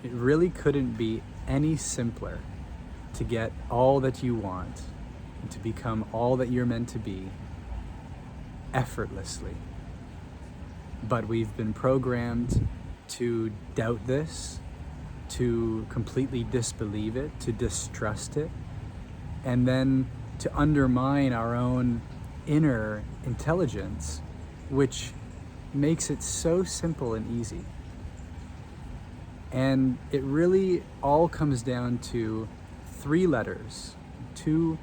It really couldn't be any simpler to get all that you want and to become all that you're meant to be effortlessly. But we've been programmed to doubt this, to completely disbelieve it, to distrust it, and then to undermine our own inner intelligence, which makes it so simple and easy. And it really all comes down to 3 letters, 2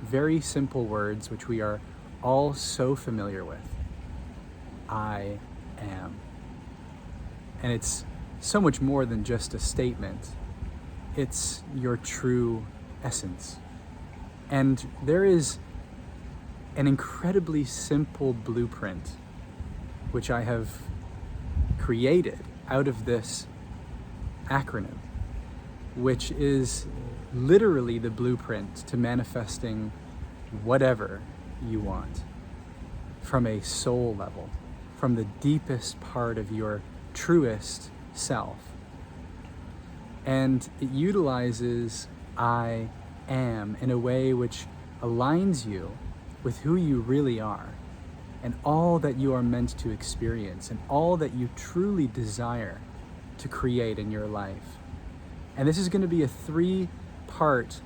very simple words, which we are all so familiar with. I am. And it's so much more than just a statement. It's your true essence. And there is an incredibly simple blueprint, which I have created out of this acronym, which is literally the blueprint to manifesting whatever you want from a soul level, from the deepest part of your truest self. And it utilizes I am in a way which aligns you with who you really are and all that you are meant to experience and all that you truly desire to create in your life. And this is going to be a 3-part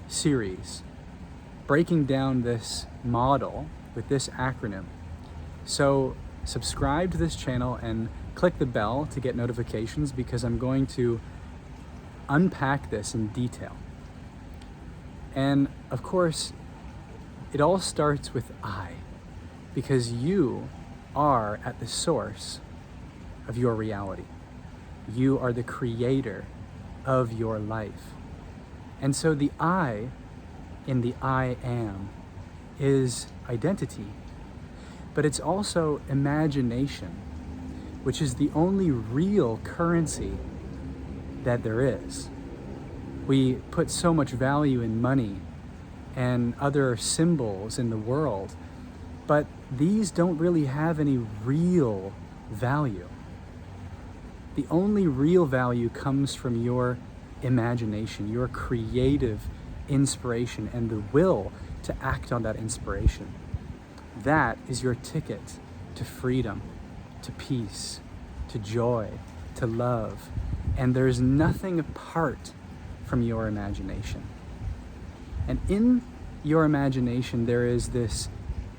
series breaking down this model with this acronym. So subscribe to this channel and click the bell to get notifications, because I'm going to unpack this in detail. And of course, it all starts with I, because you are at the source of your reality. You are the creator of your life. And so the I in the I am is identity, but it's also imagination, which is the only real currency that there is. We put so much value in money and other symbols in the world, but these don't really have any real value. The only real value comes from your imagination, your creative inspiration, and the will to act on that inspiration. That is your ticket to freedom, to peace, to joy, to love. And there's nothing apart from your imagination. And in your imagination, there is this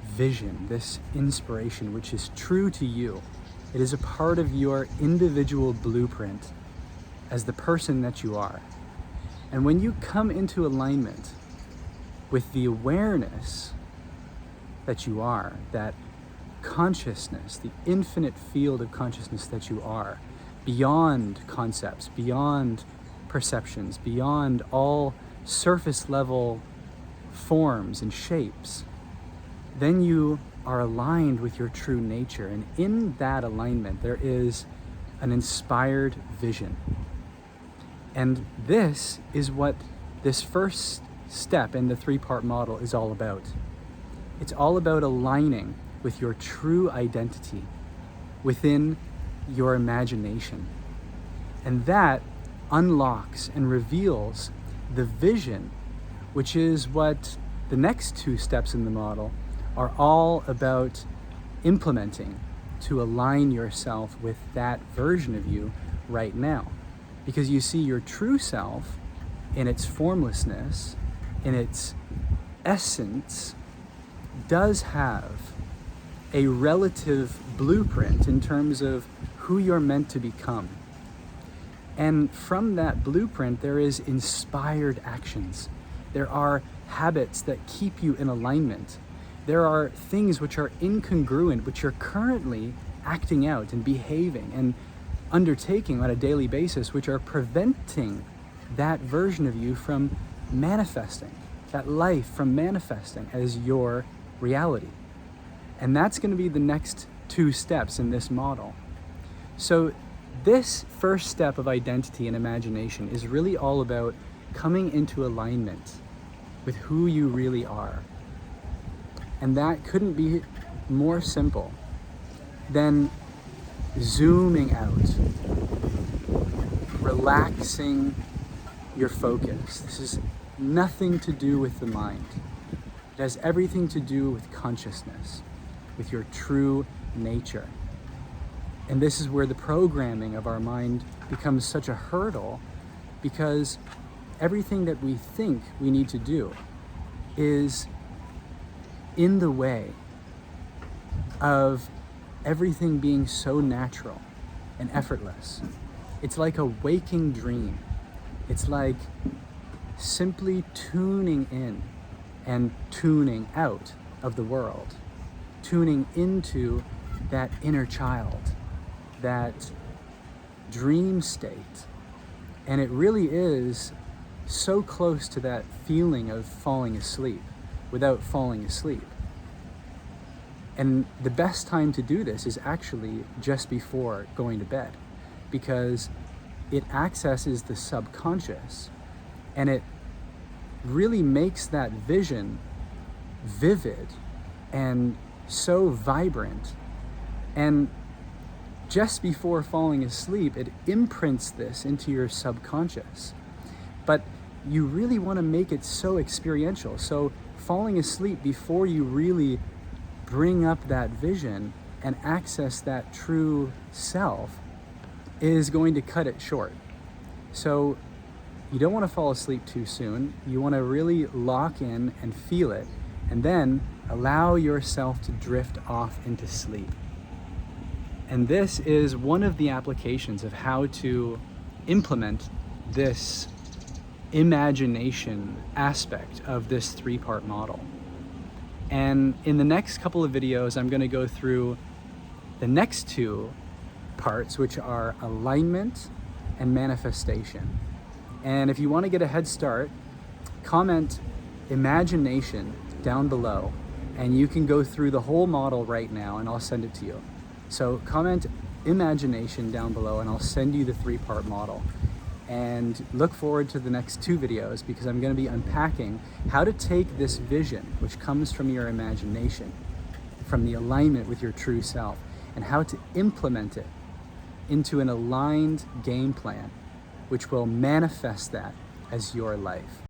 vision, this inspiration, which is true to you. It is a part of your individual blueprint as the person that you are. And when you come into alignment with the awareness that you are, that consciousness, the infinite field of consciousness that you are, beyond concepts, beyond perceptions, beyond all surface level forms and shapes, then you are aligned with your true nature. And in that alignment, there is an inspired vision. And this is what this first step in the 3-part model is all about. It's all about aligning with your true identity within your imagination. And that unlocks and reveals the vision, which is what the next 2 steps in the model are all about implementing to align yourself with that version of you right now. Because you see, your true self, in its formlessness, in its essence, does have a relative blueprint in terms of who you're meant to become. And from that blueprint, there is inspired actions. There are habits that keep you in alignment. There are things which are incongruent, which you're currently acting out and behaving and undertaking on a daily basis, which are preventing that version of you from manifesting, that life from manifesting as your reality. And that's going to be the next 2 steps in this model. So this first step of identity and imagination is really all about coming into alignment with who you really are. And that couldn't be more simple than zooming out relaxing your focus. This is nothing to do with the mind. It has everything to do with consciousness, with your true nature. And this is where the programming of our mind becomes such a hurdle, because everything that we think we need to do is in the way of everything being so natural and effortless. It's like a waking dream. It's like simply tuning in and tuning out of the world, tuning into that inner child, that dream state. And it really is so close to that feeling of falling asleep without falling asleep. And the best time to do this is actually just before going to bed, because it accesses the subconscious and it really makes that vision vivid and so vibrant. And just before falling asleep, it imprints this into your subconscious. But you really want to make it so experiential. So falling asleep before you really bring up that vision and access that true self is going to cut it short. So you don't want to fall asleep too soon. You want to really lock in and feel it, and then allow yourself to drift off into sleep. And this is one of the applications of how to implement this imagination aspect of this three-part model. And in the next couple of videos, I'm going to go through the next two parts, which are alignment and manifestation. And if you want to get a head start, comment imagination down below, and you can go through the whole model right now and I'll send it to you. So comment imagination down below and I'll send you the three-part model. And look forward to the next two videos, because I'm going to be unpacking how to take this vision, which comes from your imagination, from the alignment with your true self, and how to implement it into an aligned game plan, which will manifest that as your life.